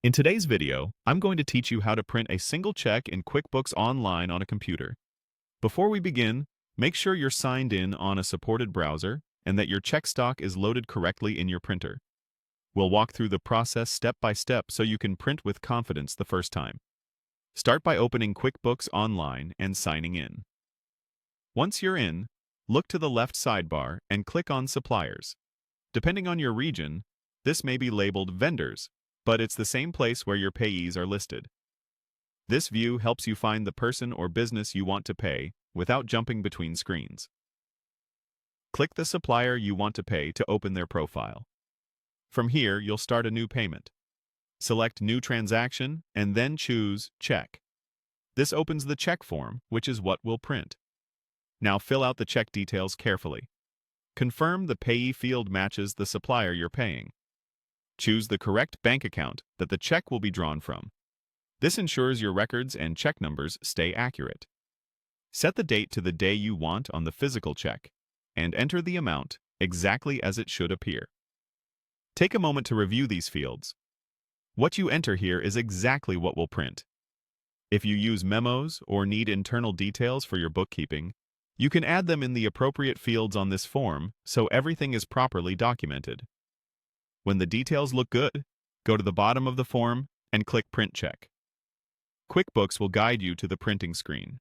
In today's video, I'm going to teach you how to print a single check in QuickBooks Online on a computer. Before we begin, make sure you're signed in on a supported browser and that your check stock is loaded correctly in your printer. We'll walk through the process step by step so you can print with confidence the first time. Start by opening QuickBooks Online and signing in. Once you're in, look to the left sidebar and click on Suppliers. Depending on your region, this may be labeled Vendors, but it's the same place where your payees are listed. This view helps you find the person or business you want to pay without jumping between screens. Click the supplier you want to pay to open their profile. From here, you'll start a new payment. Select New Transaction and then choose Check. This opens the check form, which is what we'll print. Now fill out the check details carefully. Confirm the payee field matches the supplier you're paying. Choose the correct bank account that the check will be drawn from. This ensures your records and check numbers stay accurate. Set the date to the day you want on the physical check, and enter the amount exactly as it should appear. Take a moment to review these fields. What you enter here is exactly what we'll print. If you use memos or need internal details for your bookkeeping, you can add them in the appropriate fields on this form so everything is properly documented. When the details look good, go to the bottom of the form and click Print Check. QuickBooks will guide you to the printing screen.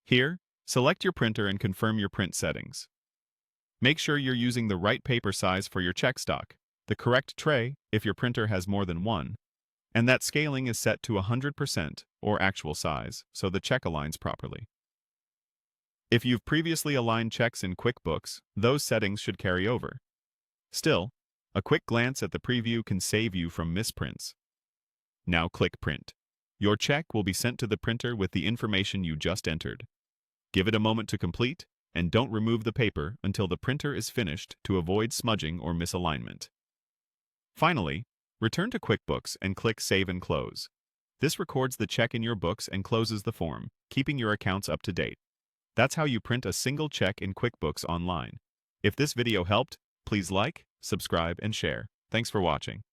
Here, select your printer and confirm your print settings. Make sure you're using the right paper size for your check stock, the correct tray if your printer has more than one, and that scaling is set to 100% or actual size so the check aligns properly. If you've previously aligned checks in QuickBooks, those settings should carry over. Still, a quick glance at the preview can save you from misprints. Now click Print. Your check will be sent to the printer with the information you just entered. Give it a moment to complete, and don't remove the paper until the printer is finished to avoid smudging or misalignment. Finally, return to QuickBooks and click Save and Close. This records the check in your books and closes the form, keeping your accounts up to date. That's how you print a single check in QuickBooks Online. If this video helped, please like, subscribe, and share. Thanks for watching.